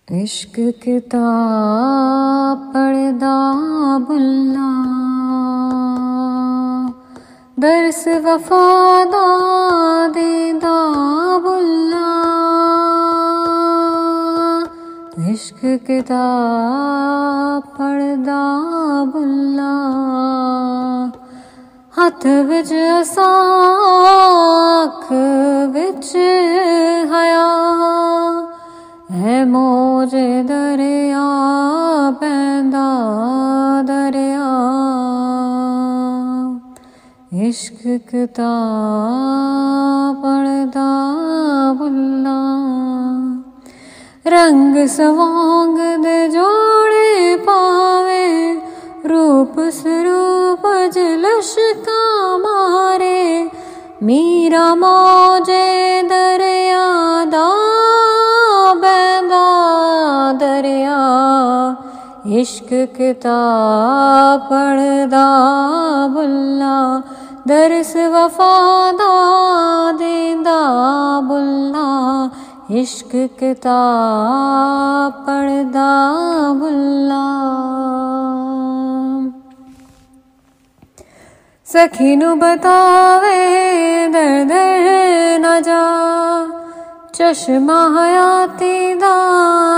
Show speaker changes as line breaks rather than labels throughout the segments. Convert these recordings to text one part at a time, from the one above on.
इश्क किताब पढ़दा बुल्ला, दर्स वफादा देदा बुल्ला। इश्क किताब पढ़दा बुल्ला, हथ विच अख विच हया। है मोजे दरिया पैंदा दरिया, इश्क किताब पढ़दा बुल्ला। रंग सवांग दे जोड़े पावे, रूप स्वरूप जलश का मारे। मीरा मौजे दरिया दा बैंदा दरिया, इश्क किताब पढ़दा बुल्ला। दर्स वफादा देंदा बुल्ला, इश्क किताब पढ़दा बुल्ला। सखी नू बतावे दर्द न जा, चश्मा हयाती दा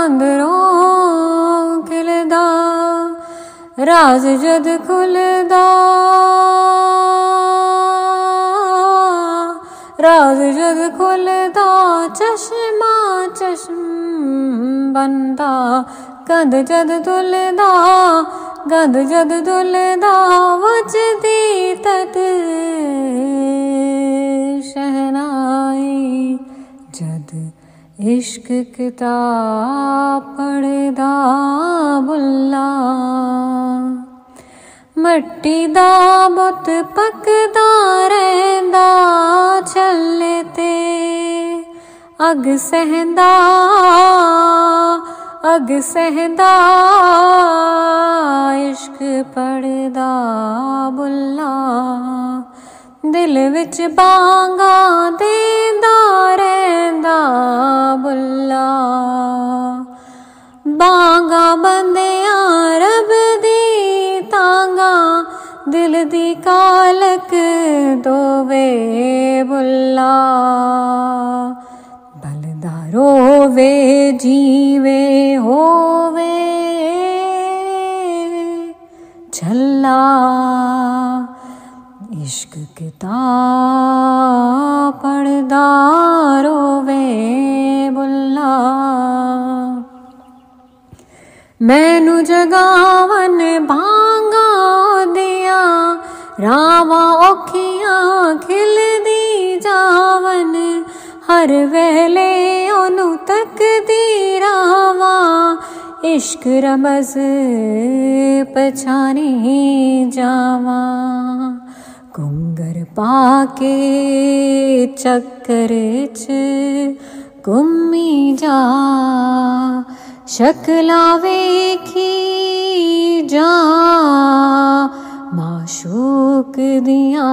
अंदरों खिलदा। राज जद खुलदा, राज जद खुलदा, चश्मा चश्म बनदा। गंद जद दुलदा, गंद जद दुलदा, वजदी तद शहनाई। जद इश्क किताब पढ़दा बुल्ला, मट्टी दा बुत पकदा रहिंदा छल्ले ते। अग सहंदा, अग सहंदा, इश्क पढ़दा बुल्ला। दिल विच बांगा देंदा रहिंदा बुल्ला। बांगा बंदियां रब दी तांगा, दिल दी कालक दोवे बुल्ला। बलदा रोवे जीवे होवे छल्ला, इश्क किताब पढ़दा रोवे बुल्ला। मैनू जगावन भांगा दिया, रावां औखियां खिलदी जावन। हर वेले ओनू तकदी रावां, इश्क रमज पछानी जावां। घुंगर पाके चक्कर च घुम्मी जा, शक्लां वेखी जा माशूक दियां।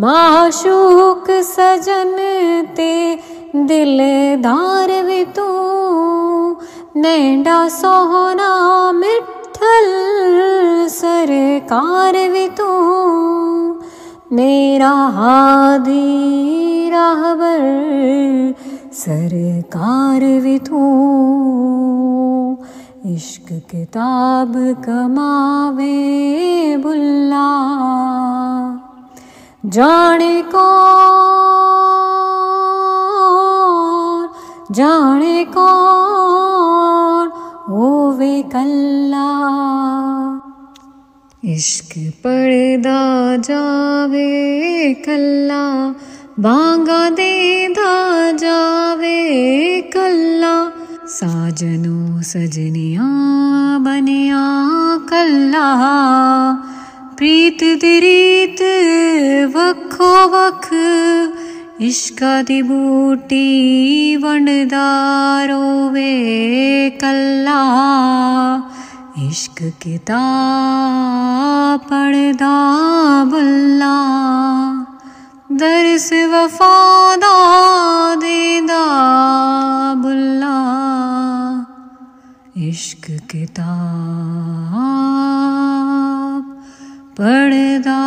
माशूक सजन ते दिलदार भी तू। नैंडा सोहना मिठल सरकार भी तू। मेरा हादी राहबर सरकार भी तू। इश्क किताब कमावे बुल्ला, जाने कौन, जाने कौन होवे कल्ला। इश्क पढ़दा जावे कल्ला, बांगा देदा जावे कल्ला। साजनों सजनियां बनिया कल्ला, प्रीत दी रीत वक्खो वक्ख। इश्का दी बूटी वंडदा रोवे कल्ला, इश्क किताब पढ़दा बुल्ला। दर्स वफादा देदा बुल्ला इश्क किताब पढ़दा